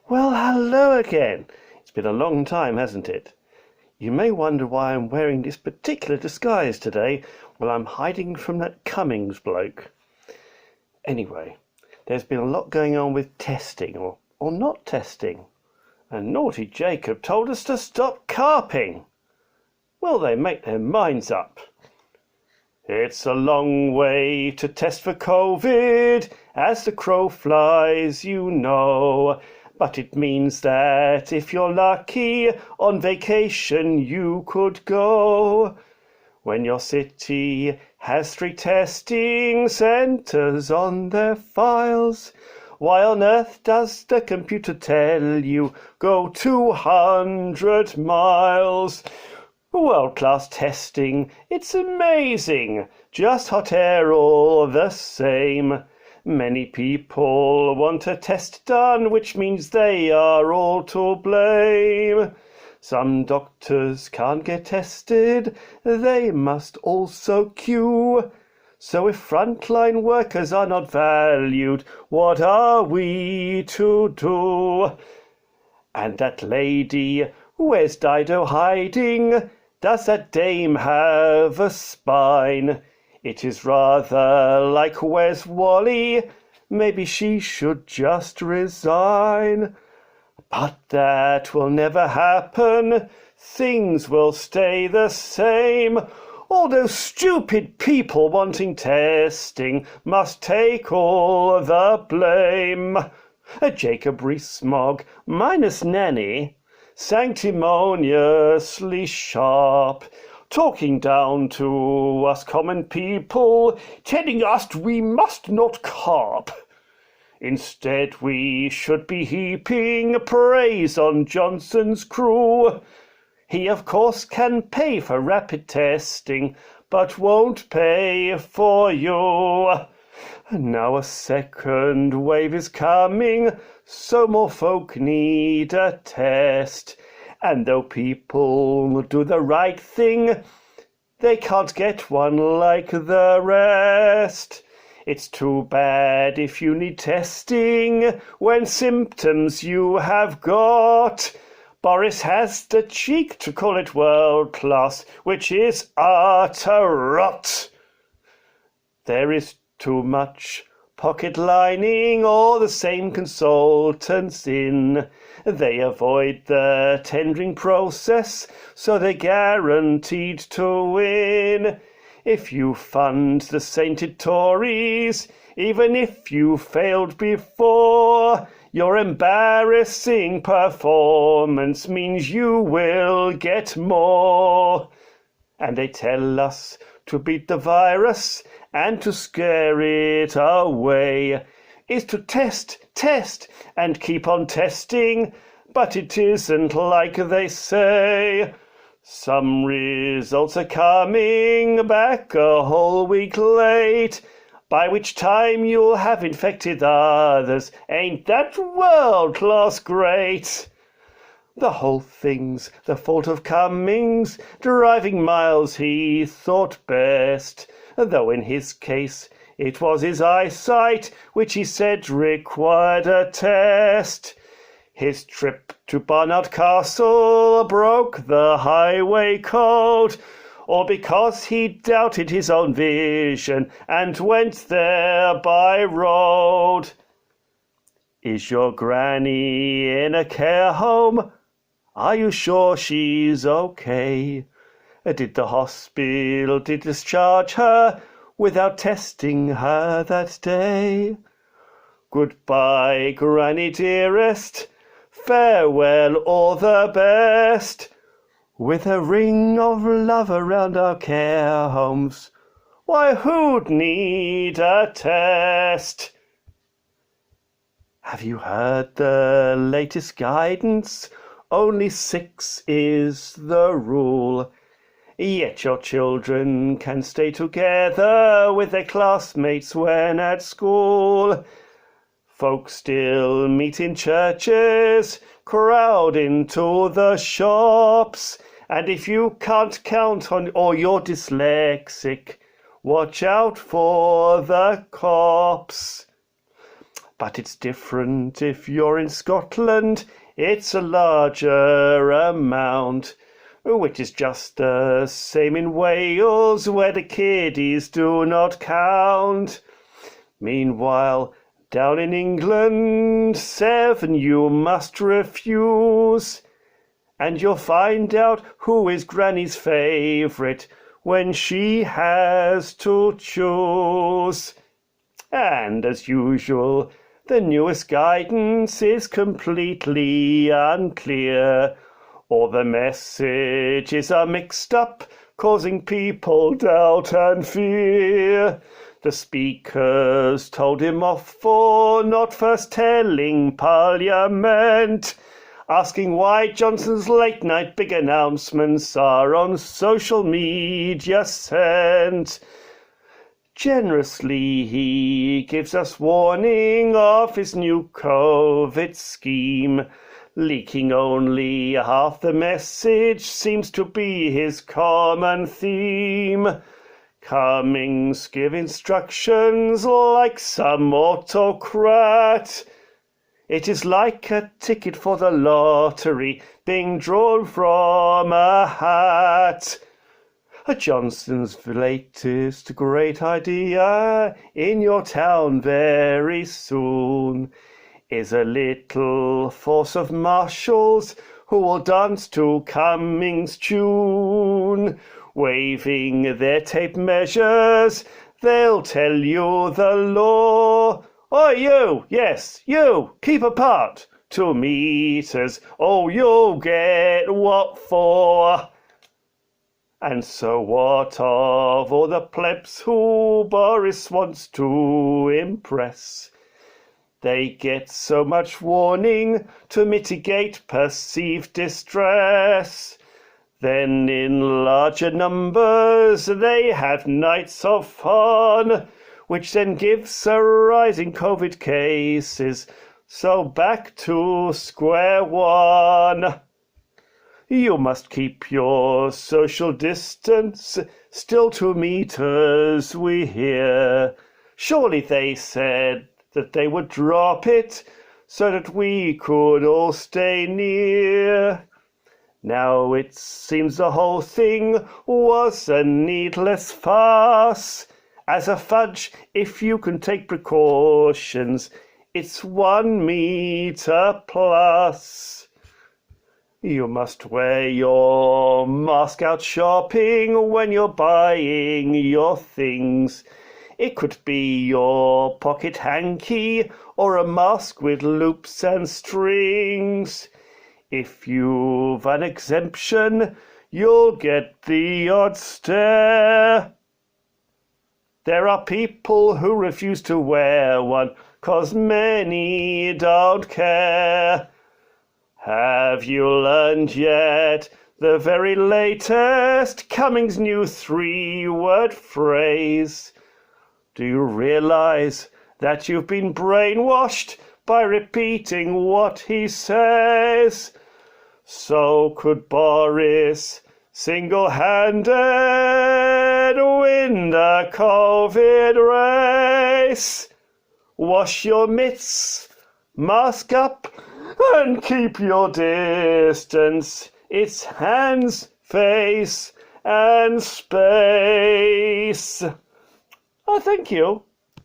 Well, hello again. It's been a long time, hasn't it? You may wonder why I'm wearing this particular disguise today. Well, I'm hiding from that Cummings bloke. Anyway, there's been a lot going on with testing or not testing. And naughty Jacob told us to stop carping. Will they make their minds up? It's a long way to test for COVID, as the crow flies, you know. But it means that if you're lucky, on vacation you could go. When your city has 3 testing centres on their files, why on earth does the computer tell you go 200 miles? World-class testing, it's amazing, just hot air all the same. Many people want a test done, which means they are all to blame. Some doctors can't get tested, they must also queue. So if frontline workers are not valued, what are we to do? And that lady, where's Dido hiding? Does that dame have a spine? It is rather like where's Wally? Maybe she should just resign. But that will never happen. Things will stay the same. All those stupid people wanting testing must take all the blame. Jacob Rees-Mogg minus Nanny, sanctimoniously sharp, talking down to us common people, telling us we must not carp. Instead we should be heaping praise on Johnson's crew. He of course can pay for rapid testing, but won't pay for you. Now a second wave is coming, so more folk need a test. And though people do the right thing, they can't get one like the rest. It's too bad if you need testing when symptoms you have got. Boris has the cheek to call it world class, which is utter rot. There is too much pocket lining or the same consultants in. They avoid the tendering process, so they're guaranteed to win. If you fund the sainted Tories, even if you failed before, your embarrassing performance means you will get more. And they tell us to beat the virus and to scare it away is to test, and keep on testing, but it isn't like they say. Some results are coming back a whole week late, by which time you'll have infected others. Ain't that world-class great? The whole thing's the fault of Cummings, driving miles he thought best, though in his case it was his eyesight which he said required a test. His trip to Barnard Castle broke the highway code, or because he doubted his own vision and went there by road. Is your granny in a care home? Are you sure she's okay? Did the hospital discharge her without testing her that day? Goodbye, Granny dearest, farewell, all the best. With a ring of love around our care homes, why, who'd need a test? Have you heard the latest guidance? Only 6 is the rule. Yet your children can stay together with their classmates when at school. Folks still meet in churches, crowd into the shops, and if you can't count on or you're dyslexic, watch out for the cops. But it's different if you're in Scotland. It's a larger amount, which is just the same in Wales, where the kiddies do not count. Meanwhile, down in England, 7 you must refuse, and you'll find out who is Granny's favourite when she has to choose. And as usual, the newest guidance is completely unclear, or the messages are mixed up, causing people doubt and fear. The speakers told him off for not first telling Parliament, asking why Johnson's late-night big announcements are on social media sent. Generously he gives us warning of his new COVID scheme. Leaking only half the message seems to be his common theme. Cummings give instructions like some autocrat. It is like a ticket for the lottery being drawn from a hat. Johnson's latest great idea in your town very soon is a little force of marshals who will dance to Cummings' tune. Waving their tape measures, they'll tell you the law. Oh, you, yes, you, keep apart 2 meters. Oh, you'll get what for. And so what of all the plebs who Boris wants to impress? They get so much warning to mitigate perceived distress. Then in larger numbers they have nights of fun, which then gives a rise in COVID cases. So back to square one. You must keep your social distance, still 2 meters we hear. Surely they said that they would drop it so that we could all stay near. Now it seems the whole thing was a needless farce. As a fudge, if you can take precautions, it's 1 meter plus. You must wear your mask out shopping when you're buying your things. It could be your pocket hanky or a mask with loops and strings. If you've an exemption, you'll get the odd stare. There are people who refuse to wear one, 'cause many don't care. Have you learned yet the very latest Cummings' new 3-word phrase? Do you realize that you've been brainwashed by repeating what he says? So could Boris single-handed win the COVID race? Wash your mitts, mask up, and keep your distance. It's hands, face, and space. Oh, thank you.